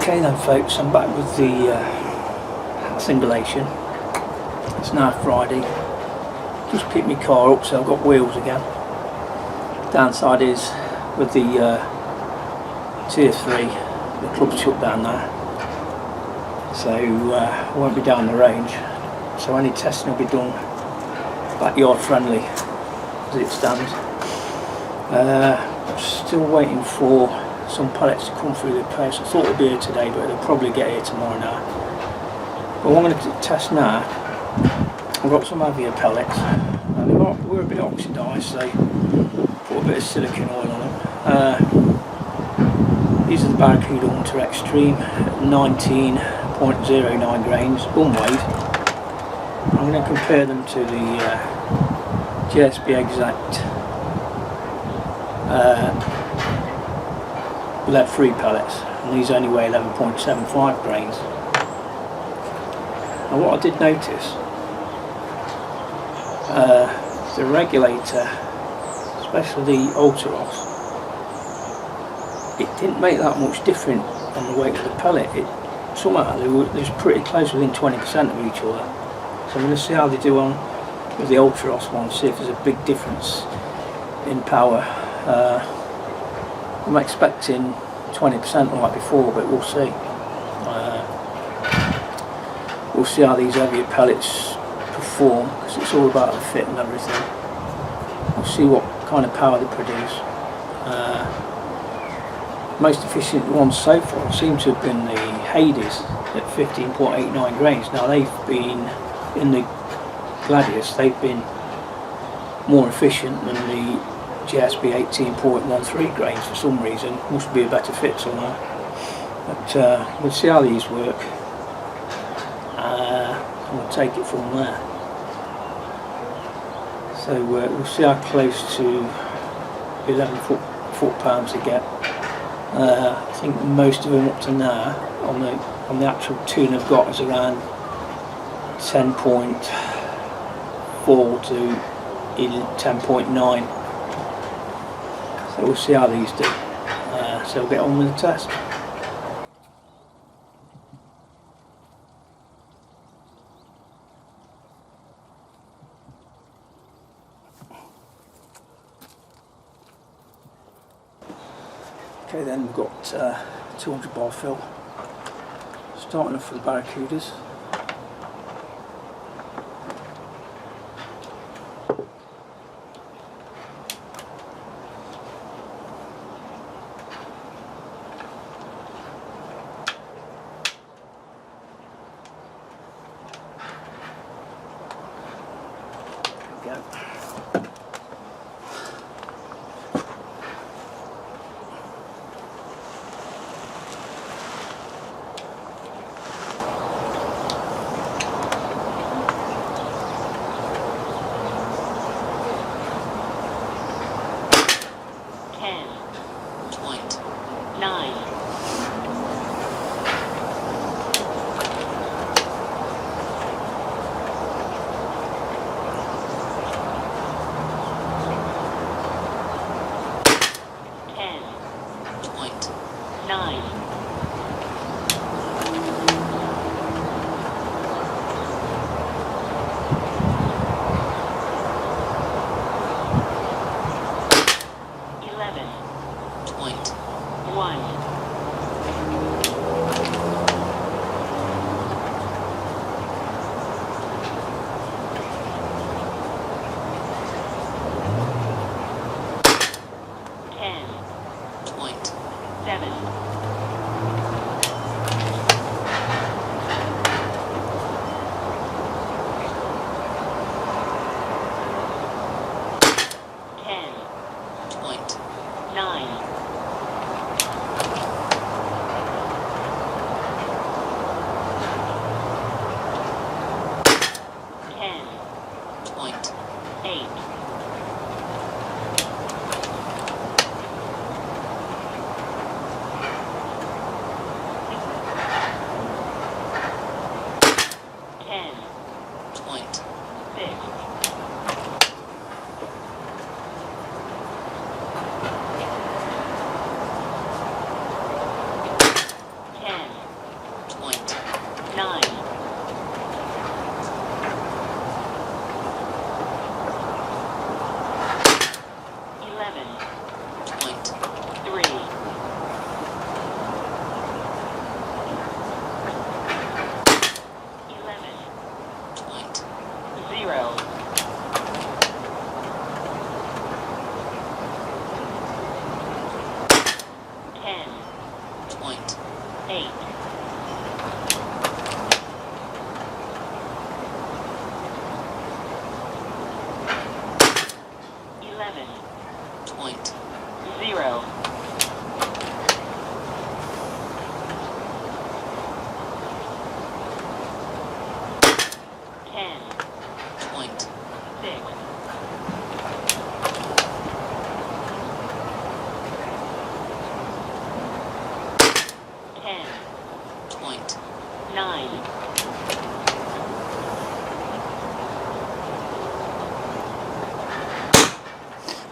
Okay then folks, I'm back with the Hatsan Galatian. It's now Friday. Just picked my car up, so I've got wheels again. Downside is with the tier 3, the club's shut down now, so I won't be down the range, so any testing will be done backyard friendly as it stands. I'm still waiting for some pellets to come through the post. I thought it would be here today, but they'll probably get here tomorrow now. But what I'm going to test now, I've got some heavier pellets, and we're a bit oxidised, so put a bit of silicone oil on them. These are the Barracuda Ultra Extreme, 19.09 grains, unweighed. I'm going to compare them to the JSB Exact lead-free pellets, and these only weigh 11.75 grains. And what I did notice, the regulator, especially the Altaros, it didn't make that much difference on the weight of the pellet. Somehow they was pretty close, within 20% of each other. So I'm going to see how they do on with the Altaros one, see if there's a big difference in power. I'm expecting 20% like before, but we'll see. We'll see how these heavier pellets perform, because it's all about the fit and everything. We'll see what kind of power they produce. Most efficient ones so far seem to have been the Hades at 15.89 grains. Now they've been, in the Gladius, they've been more efficient than the JSB 18.13 grains for some reason. Must be a better fit somehow. But we'll see how these work, and we'll take it from there. So we'll see how close to 11 foot-pounds they get. I think most of them up to now on the actual tune I've got is around 10.4 to 10.9. So we'll see how these do. So we'll get on with the test. Okay then, we've got 200 bar fill, starting off with the Barracudas. There we go.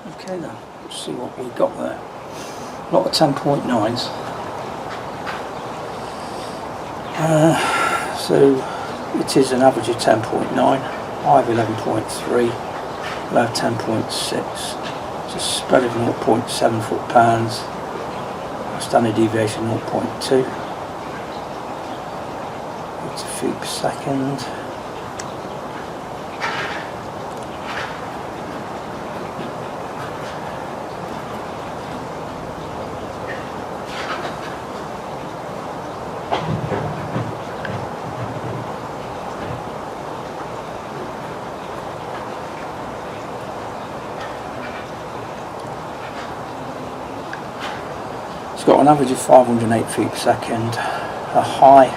Okay then, let's see what we got there. A lot of 10.9s. So it is an average of 10.9, high of 11.3, low of 10.6. It's a spread of 0.7 foot-pounds, standard deviation 0.2. It's a feet per second. It's got an average of 508 feet per second, a high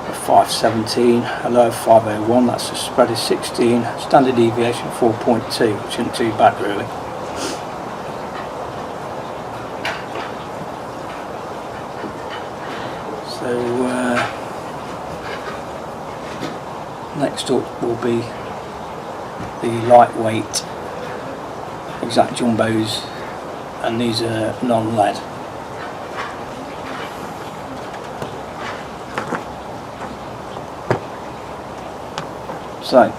of 517, a low of 501, that's a spread of 16, standard deviation 4.2, which isn't too bad really. So next up will be the lightweight exact jumbos, and these are non-lead. So,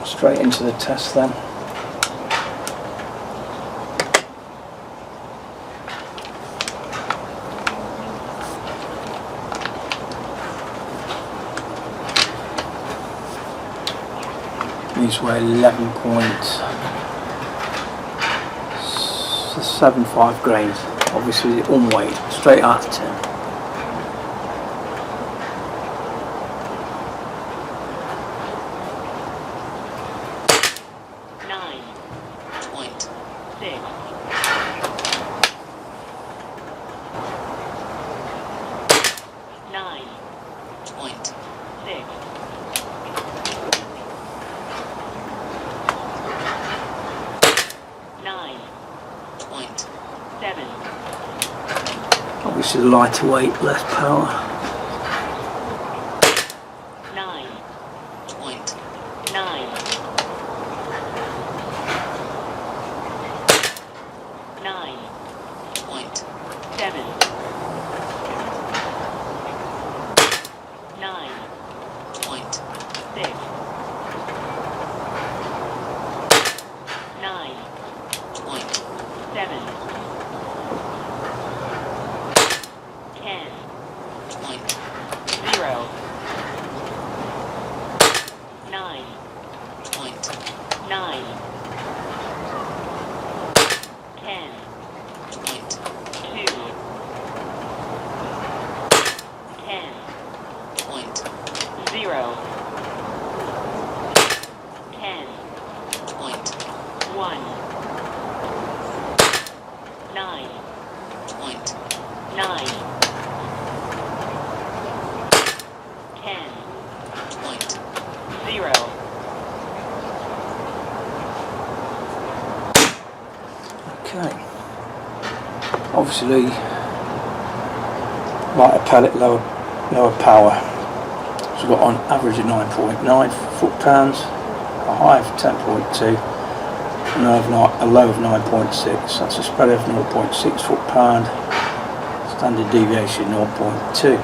straight into the test then. These weigh 11.75 grains, obviously unweighed, straight out of tin. Obviously lighter weight, less power. 9.9 9.7 9.6 9.7 Okay. Obviously, lighter pellet, lower power. So we've got on average of 9.9 foot-pounds, a high of 10.2, and a low of 9.6. That's a spread of 0.6 foot-pound, standard deviation 0.2.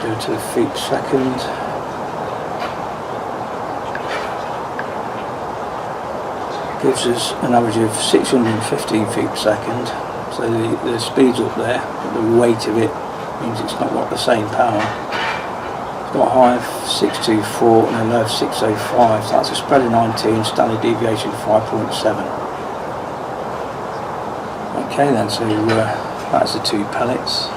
Do it to the feet per second. Gives us an average of 615 feet per second. So the speed's up there, but the weight of it means it's not got the same power. It's got a high of 624 and a low of 605, so that's a spread of 19, standard deviation 5.7. Okay then, so that's the two pellets.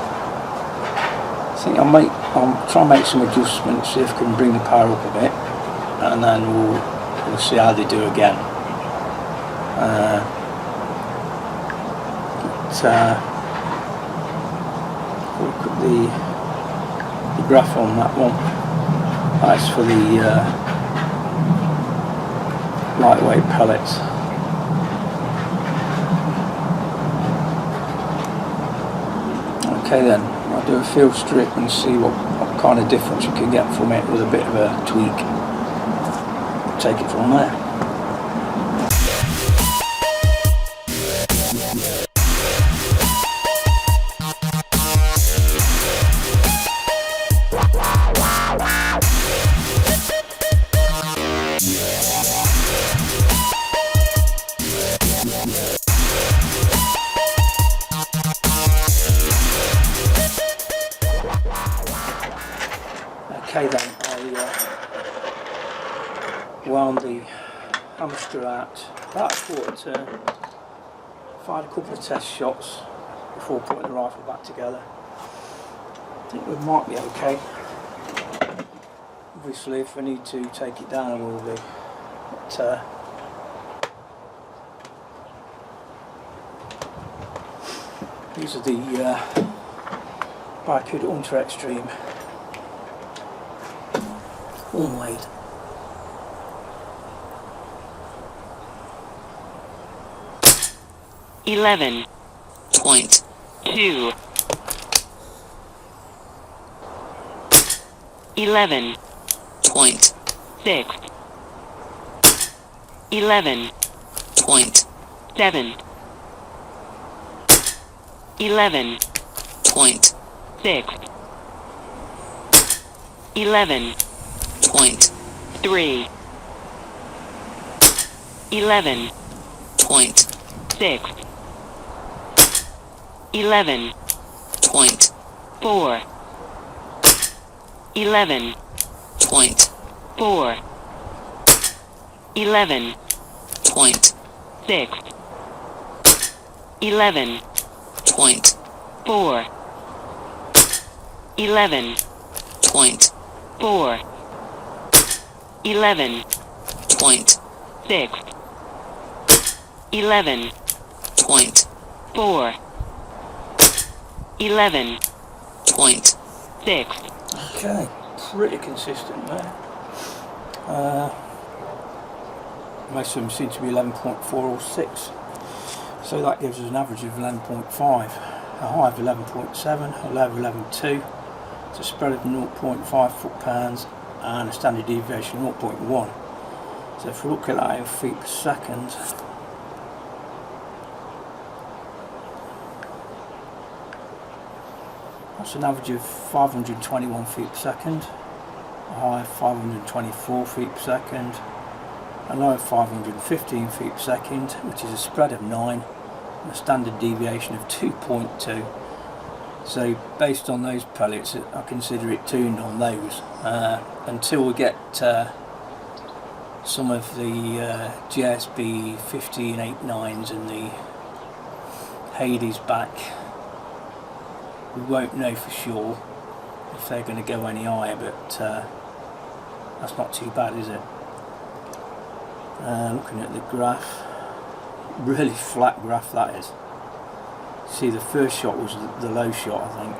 I think I'll I'll try and make some adjustments, see if I can bring the power up a bit, and then we'll see how they do again. Look at the graph on that one. That's for the lightweight pellets. Okay then, I'll do a field strip and see what kind of difference you can get from it with a bit of a tweak. Take it from there. Okay then, I wound the hamster out about a quarter turn, fired a couple of test shots before putting the rifle back together. I think we might be okay. Obviously if I need to take it down I will do. But, these are the Barracuda Ultra Extreme. One weight. $11.2 11.6 11.7 11.6 11.3 11.6 11.4 11.4 11.6 11.4 11.4 11.6 11.4 11.6. Okay, pretty consistent there. Most of them seem to be 11.4 or 6, so that gives us an average of 11.5, a high of 11.7, a low of 11.2. It's a spread of 0.5 foot-pounds and a standard deviation of 0.1. So if we look at that in feet per second, that's an average of 521 feet per second, a high of 524 feet per second, a low of 515 feet per second, which is a spread of 9 and a standard deviation of 2.2. So based on those pellets I consider it tuned on those until we get some of the GSB 1589s and the Hades back. We won't know for sure if they're going to go any higher, but that's not too bad, is it? Looking at the graph, really flat graph that is. See, the first shot was the low shot, I think,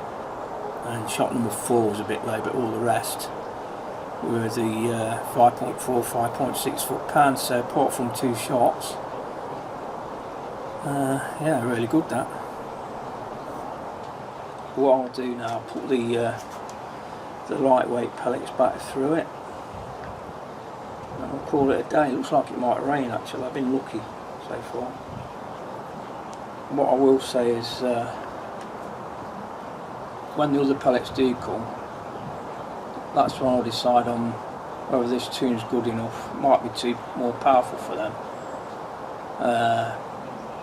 and shot number 4 was a bit low, but all the rest were the 5.4, 5.6 foot-pounds, so apart from 2 shots, yeah, really good that. What I'll do now, I'll put the lightweight pellets back through it and I'll call it a day. It looks like it might rain actually, I've been lucky so far. What I will say is when the other pellets do come, that's when I'll decide on whether this tune's good enough. It might be too more powerful for them.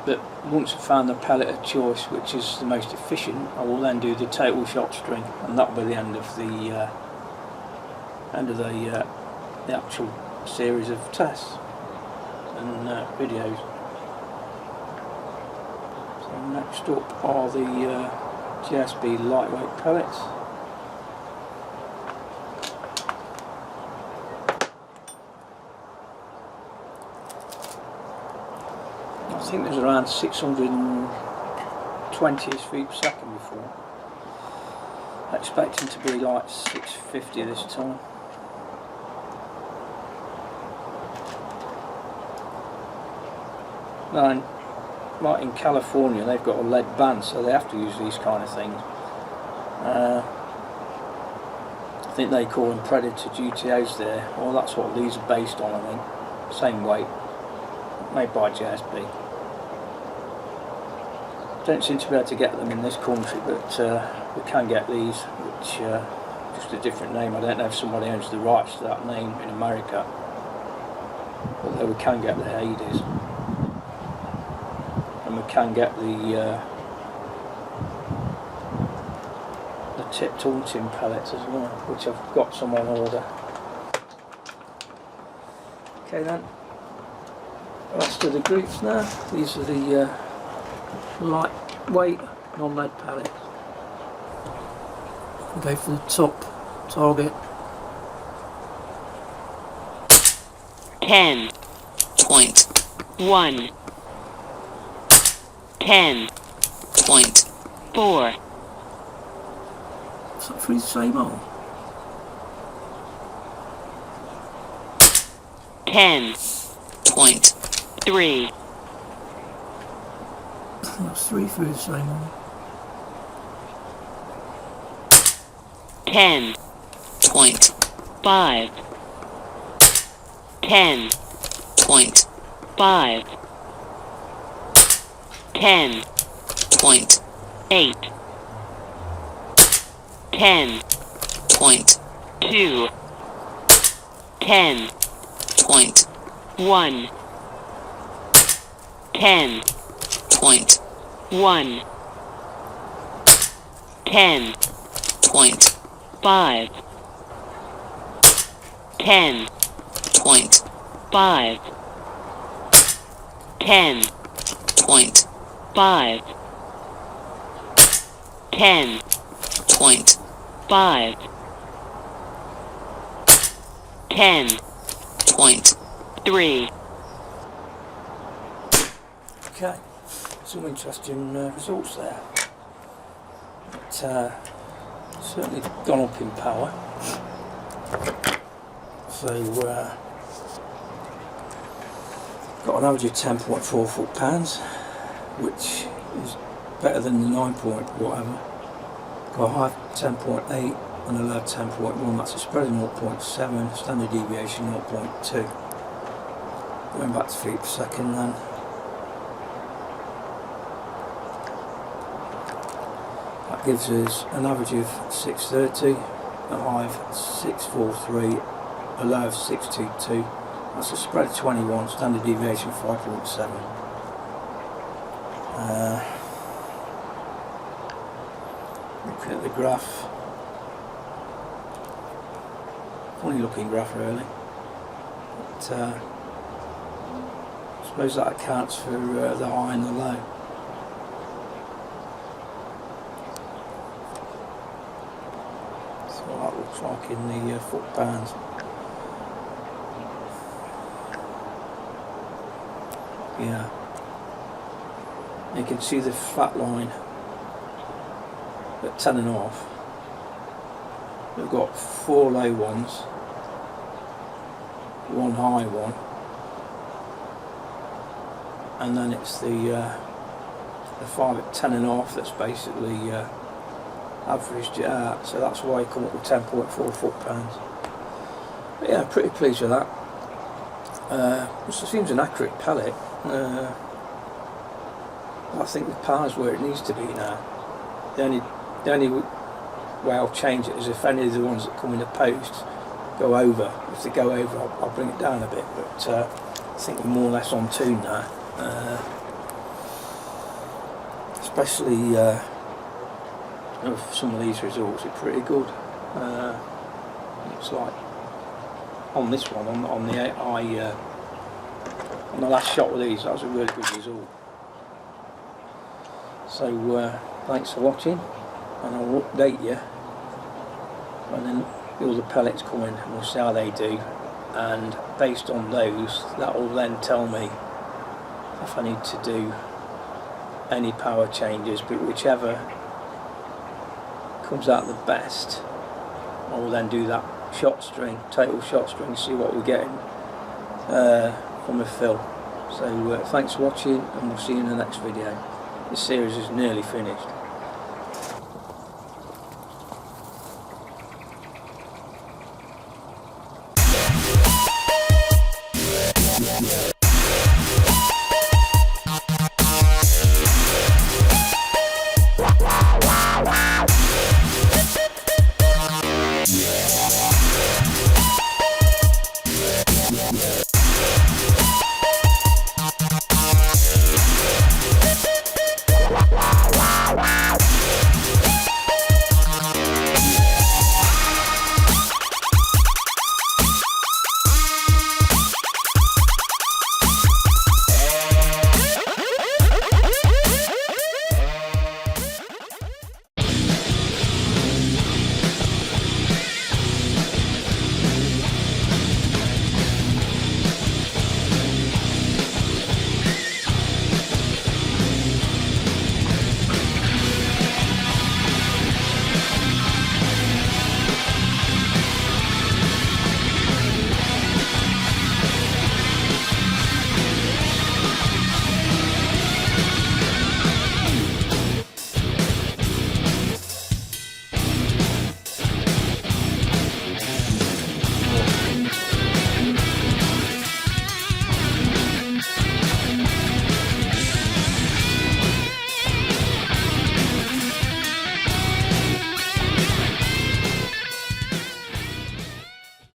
But once I've found the pellet of choice which is the most efficient, I will then do the total shot string, and that'll be the end of the actual series of tests and videos. So next up are the GSB lightweight pellets. I think there's around 620 feet per second before. Expecting to be like 650 this time. Now, like in California, they've got a lead ban, so they have to use these kind of things. I think they call them Predator GTOs there, or that's what these are based on, I think. Same weight, made by JSB. Don't seem to be able to get them in this country, but we can get these, which just a different name. I don't know if somebody owns the rights to that name in America, but we can get the Hades, and we can get the tipped hunting pellets as well, which I've got some on order. Okay then, rest of the groups now. These are the lightweight non-lead pellets. Go for the top target. 10.1 10.4 Is that for the same hole? 10.3 That's 3 for the same hole. 10.5 10.5 10.8 10.2 10.1 10.1 10.5 10.5 10.5 10.5 10.3 Okay, some interesting results there. It's certainly gone up in power. So got an average of 10.4 foot-pounds, which is better than the 9 point whatever. Got a high 10.8 and a low 10.1. That's a spread of 0.7, standard deviation 0.2. Going back to feet per second then. That gives us an average of 630, a high of 643, a low of 622. That's a spread of 21, standard deviation 5.7. Looking at the graph, funny looking graph really, but I suppose that accounts for the high and the low. So that looks like in the foot-pounds. Yeah, you can see the flat line at 10.5. We've got 4 low ones, 1 high one, and then it's the 5 at 10.5 that's basically averaged it out. So that's why you come up with 10.4 foot-pounds. But yeah, pretty pleased with that. It seems an accurate pellet. I think the power's where it needs to be now. The only way I'll change it is if any of the ones that come in the post go over. If they go over, I'll bring it down a bit. But I think we're more or less on tune now. Especially with some of these results are pretty good. Looks like on this one, on the on the last shot with these, that was a really good result. So thanks for watching, and I'll update you when then all the pellets come in, and we'll see how they do, and based on those, that will then tell me if I need to do any power changes, but whichever comes out the best, I will then do that shot string, total shot string, see what we're getting from the fill. So thanks for watching, and we'll see you in the next video. This series is nearly finished.